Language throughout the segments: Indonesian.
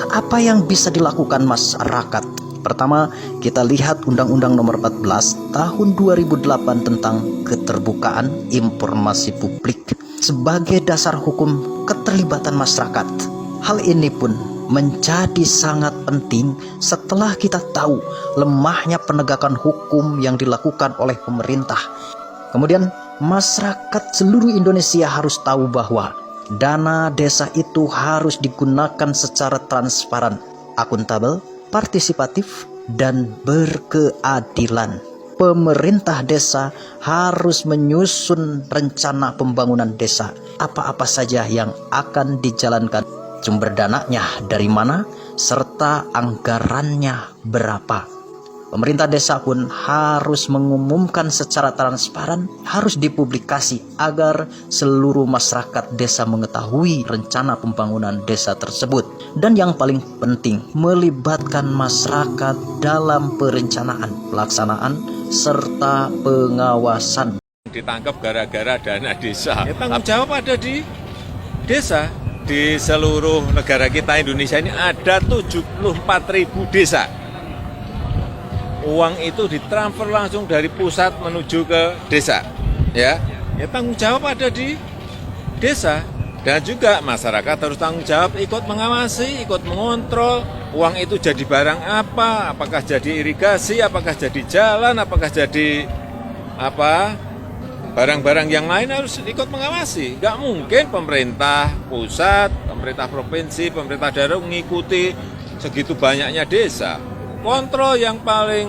Apa yang bisa dilakukan masyarakat? Pertama, kita lihat Undang-Undang Nomor 14 Tahun 2008 tentang keterbukaan informasi publik sebagai dasar hukum keterlibatan masyarakat. Hal ini pun menjadi sangat penting setelah kita tahu lemahnya penegakan hukum yang dilakukan oleh pemerintah. Kemudian, masyarakat seluruh Indonesia harus tahu bahwa dana desa itu harus digunakan secara transparan, akuntabel, partisipatif, dan berkeadilan. Pemerintah desa harus menyusun rencana pembangunan desa. Apa-apa saja yang akan dijalankan, sumber dananya dari mana, serta anggarannya berapa. Pemerintah desa pun harus mengumumkan secara transparan, harus dipublikasi agar seluruh masyarakat desa mengetahui rencana pembangunan desa tersebut. Dan yang paling penting, melibatkan masyarakat dalam perencanaan, pelaksanaan, serta pengawasan. Ditangkap gara-gara dana desa. Tanggung jawab ada di desa. Di seluruh negara kita Indonesia ini ada 74.000 desa. Uang itu ditransfer langsung dari pusat menuju ke desa, ya tanggung jawab ada di desa. Dan juga masyarakat harus tanggung jawab, ikut mengawasi, ikut mengontrol uang itu jadi barang apa, apakah jadi irigasi, apakah jadi jalan, apakah jadi apa, barang-barang yang lain harus ikut mengawasi. Nggak mungkin pemerintah pusat, pemerintah provinsi, pemerintah daerah mengikuti segitu banyaknya desa. Kontrol yang paling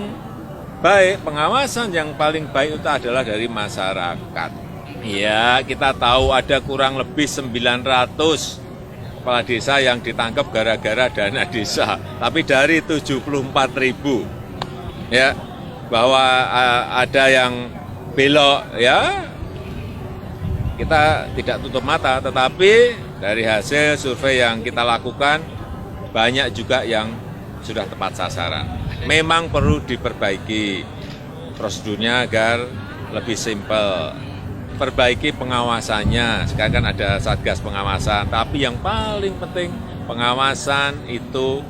baik, pengawasan yang paling baik itu adalah dari masyarakat. Ya, kita tahu ada kurang lebih 900 kepala desa yang ditangkap gara-gara dana desa. Tapi dari 74.000, ya, bahwa ada yang belok, ya, kita tidak tutup mata. Tetapi dari hasil survei yang kita lakukan, banyak juga yang sudah tepat sasaran. Memang perlu diperbaiki prosedurnya agar lebih simpel. Perbaiki pengawasannya. Sekarang kan ada Satgas pengawasan, tapi yang paling penting pengawasan itu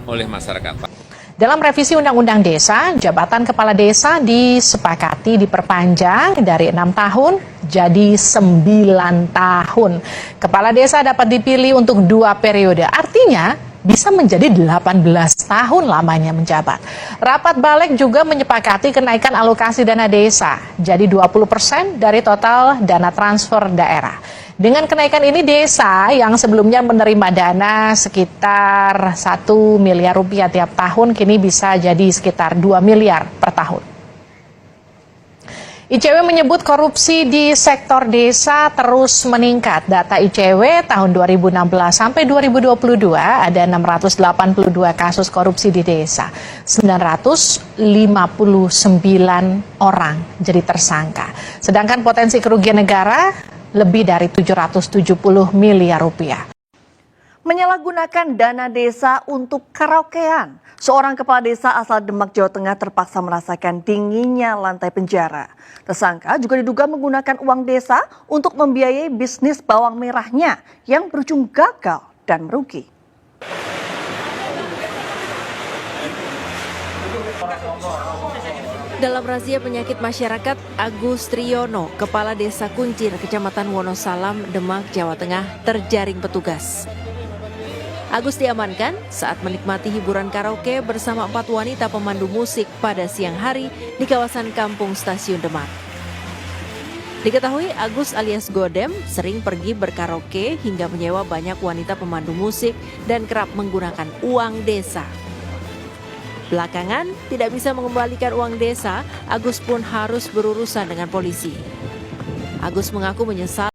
oleh masyarakat. Dalam revisi Undang-Undang Desa, jabatan Kepala Desa disepakati diperpanjang dari 6 tahun jadi 9 tahun. Kepala Desa dapat dipilih untuk 2 periode, artinya bisa menjadi 18 tahun lamanya menjabat. Rapat Balik juga menyepakati kenaikan alokasi dana desa, jadi 20% dari total dana transfer daerah. Dengan kenaikan ini, desa yang sebelumnya menerima dana sekitar 1 miliar rupiah tiap tahun kini bisa jadi sekitar 2 miliar per tahun. ICW menyebut korupsi di sektor desa terus meningkat. Data ICW tahun 2016 sampai 2022 ada 682 kasus korupsi di desa. 959 orang jadi tersangka. Sedangkan potensi kerugian negara lebih dari 770 miliar rupiah. Menyalahgunakan dana desa untuk karaokean. Seorang kepala desa asal Demak, Jawa Tengah terpaksa merasakan dinginnya lantai penjara. Tersangka juga diduga menggunakan uang desa untuk membiayai bisnis bawang merahnya yang berujung gagal dan merugi. Dalam razia penyakit masyarakat, Agus Triyono, Kepala Desa Kuncir, Kecamatan Wonosalam, Demak, Jawa Tengah, terjaring petugas. Agus diamankan saat menikmati hiburan karaoke bersama 4 wanita pemandu musik pada siang hari di kawasan Kampung Stasiun Demak. Diketahui Agus alias Godem sering pergi berkaraoke hingga menyewa banyak wanita pemandu musik dan kerap menggunakan uang desa. Belakangan, tidak bisa mengembalikan uang desa, Agus pun harus berurusan dengan polisi. Agus mengaku menyesal